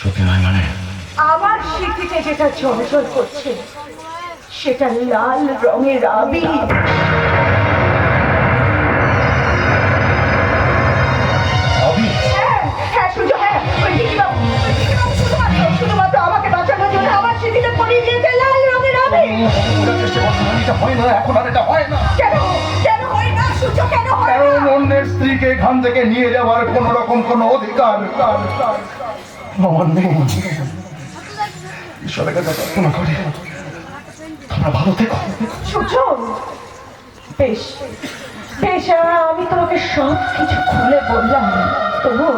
সত্যি নয় মানে? আমার স্মৃতিতে যেটা চলাচল করছে সেটা লাল রঙের আবির। শুধুমাত্র আমাকে বাঁচানোর জন্য আমার স্মৃতিতে পড়িয়ে দিয়েছে লাল রঙের আবির। হয় না, এখন আর এটা হয় না। কেন কেন হয় না সূর্য, কেন হয় না? কারণ অন্যের স্ত্রীকে এখান থেকে নিয়ে যাওয়ার কোন রকম কোন অধিকার আমার নেই। ঈশ্বরের কাছে প্রার্থনা করি তোমরা ভালো থেকো। সূর্য, বেশ বেশ, আমি তোমাকে সব কিছু খুলে বললাম, তবু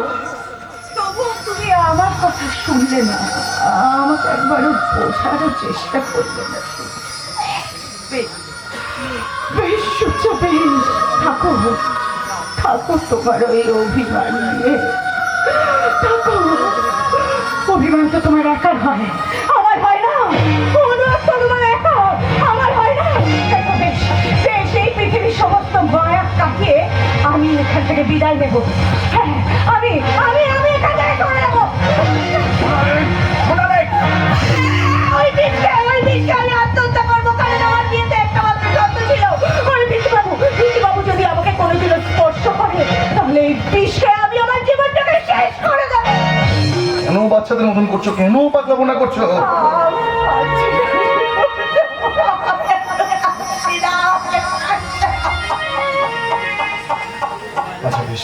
তুমি আমার কথা শুনলে না, আমাকে একবারও বোঝারও চেষ্টা করলে না। বেশ বেশ সূর্য, বেশ থাকো থাকো তোমার ওই অভিমান নিয়ে থাকো। অভিমান তো তোমার একার হয়, আমার হয় না। তোমার একা, আমার হয় না। দেখো বেশ বেশ, এই পৃথিবীর সমস্ত মায়া কাটিয়ে আমি এখান থেকে বিদায় নেব। হ্যাঁ, আমি আমি আমি এখান থেকে চলে যাবো। ওই বীজকে আমি আত্মহত্যা করবো, কারণ আমার বিয়েতে একটা মাত্র সত্য ছিল। ওই বিজুবাবু যদি আমাকে কোনোদিনও স্পর্শ করে তাহলে এই বিষকে আমি আমার জীবনটাকে শেষ করে দেবো। কেন বাচ্চাদের মতন করছো? কেন পাগলামোনা করছো? আচ্ছা বেশ,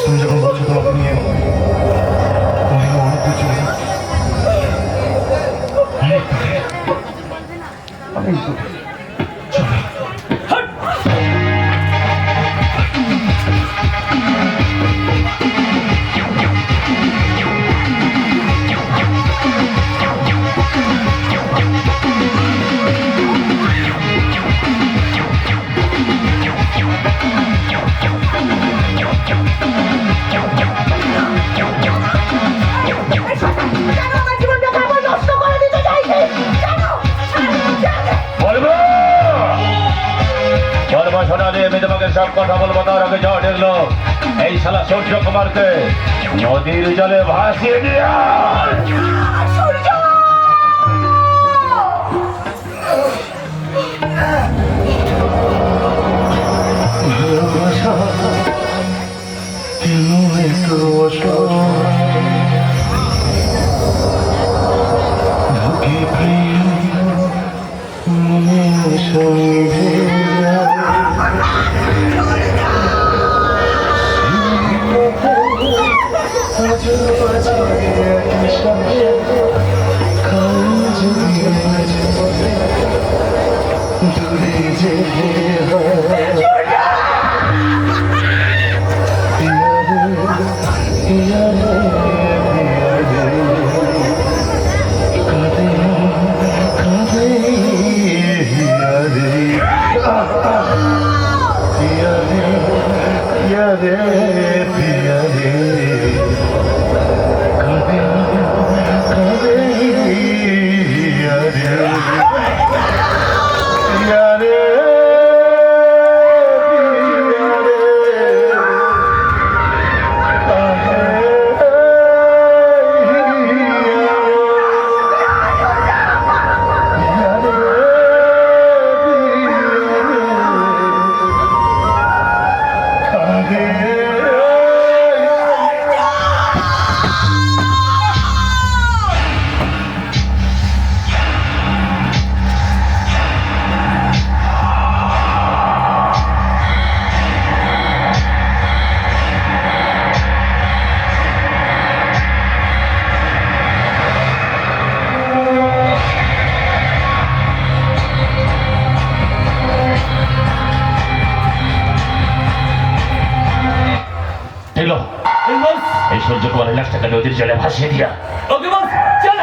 তুমি যখন বলছো তোমাকে নিয়ে অনেক কিছু অনেক দূরে চলো। সব কথা বলবো, তার আগে যাওয়া দেখলো এই শালা সূর্য কুমারকে নদীর জলে ভাসিয়ে দিয়া। এই সূর্য কুমারের লাশটাকে নদীর জলে ভাসিয়ে দিয়া। ওকে বস, চল।